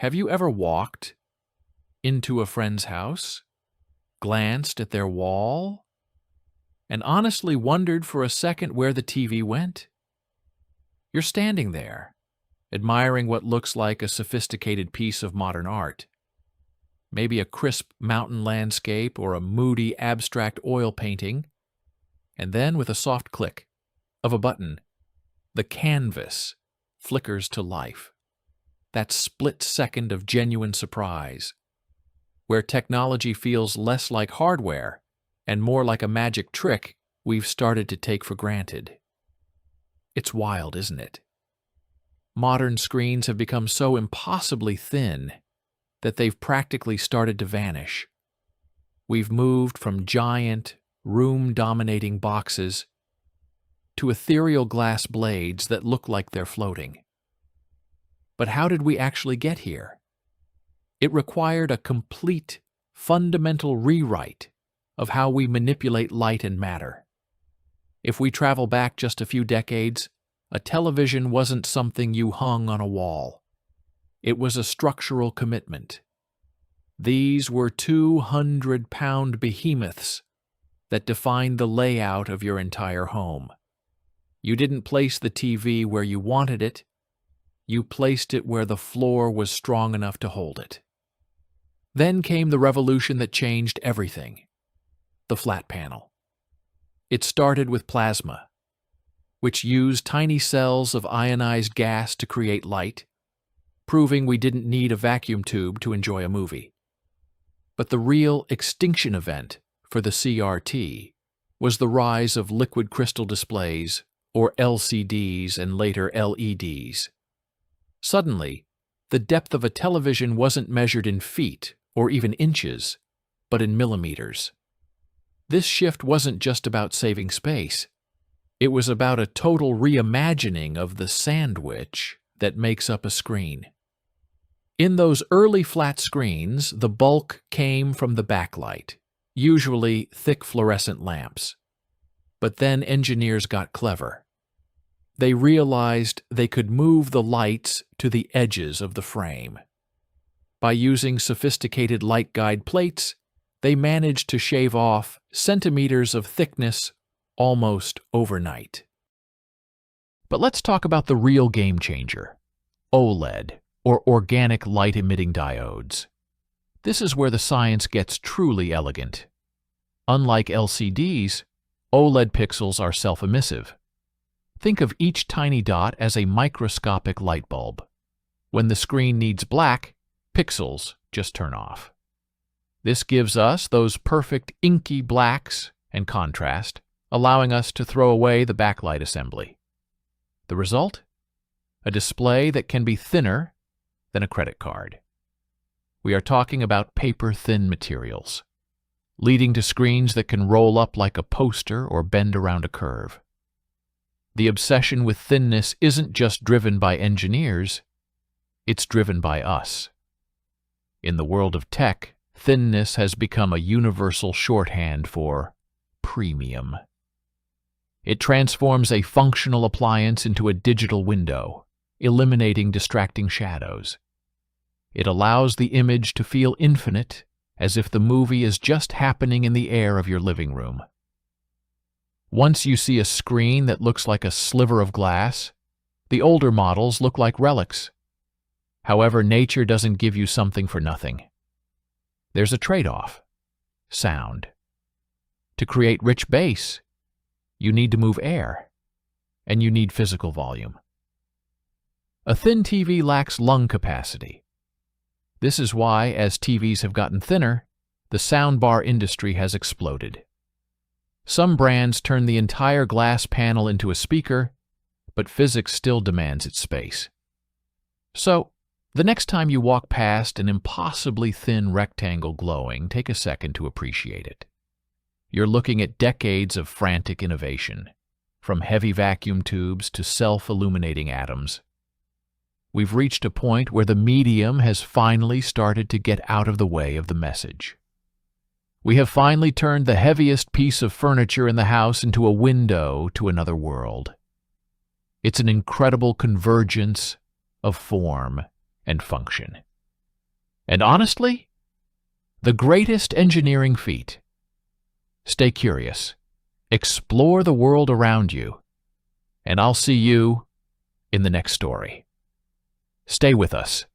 Have you ever walked into a friend's house, glanced at their wall, and honestly wondered for a second where the TV went? You're standing there, admiring what looks like a sophisticated piece of modern art. Maybe a crisp mountain landscape or a moody abstract oil painting, and then with a soft click of a button, the canvas flickers to life. That split second of genuine surprise, where technology feels less like hardware and more like a magic trick we've started to take for granted. It's wild, isn't it? Modern screens have become so impossibly thin that they've practically started to vanish. We've moved from giant, room-dominating boxes to ethereal glass blades that look like they're floating. But how did we actually get here? It required a complete, fundamental rewrite of how we manipulate light and matter. If we travel back just a few decades, a television wasn't something you hung on a wall. It was a structural commitment. These were 200-pound behemoths that defined the layout of your entire home. You didn't place the TV where you wanted it. You placed it where the floor was strong enough to hold it. Then came the revolution that changed everything: the flat panel. It started with plasma, which used tiny cells of ionized gas to create light, proving we didn't need a vacuum tube to enjoy a movie. But the real extinction event for the CRT was the rise of liquid crystal displays, or LCDs and later LEDs. Suddenly, the depth of a television wasn't measured in feet or even inches, but in millimeters. This shift wasn't just about saving space. It was about a total reimagining of the sandwich that makes up a screen. In those early flat screens, the bulk came from the backlight, usually thick fluorescent lamps. But then engineers got clever. They realized they could move the lights to the edges of the frame. By using sophisticated light guide plates, they managed to shave off centimeters of thickness almost overnight. But let's talk about the real game changer: OLED, or organic light-emitting diodes. This is where the science gets truly elegant. Unlike LCDs, OLED pixels are self-emissive. Think of each tiny dot as a microscopic light bulb. When the screen needs black, pixels just turn off. This gives us those perfect inky blacks and contrast, allowing us to throw away the backlight assembly. The result? A display that can be thinner than a credit card. We are talking about paper-thin materials, leading to screens that can roll up like a poster or bend around a curve. The obsession with thinness isn't just driven by engineers, it's driven by us. In the world of tech, thinness has become a universal shorthand for premium. It transforms a functional appliance into a digital window, eliminating distracting shadows. It allows the image to feel infinite, as if the movie is just happening in the air of your living room. Once you see a screen that looks like a sliver of glass, the older models look like relics. However, nature doesn't give you something for nothing. There's a trade-off: sound. To create rich bass, you need to move air, and you need physical volume. A thin TV lacks lung capacity. This is why, as TVs have gotten thinner, the soundbar industry has exploded. Some brands turn the entire glass panel into a speaker, but physics still demands its space. So, the next time you walk past an impossibly thin rectangle glowing, take a second to appreciate it. You're looking at decades of frantic innovation, from heavy vacuum tubes to self-illuminating atoms. We've reached a point where the medium has finally started to get out of the way of the message. We have finally turned the heaviest piece of furniture in the house into a window to another world. It's an incredible convergence of form and function. And honestly, the greatest engineering feat. Stay curious, explore the world around you, and I'll see you in the next story. Stay with us.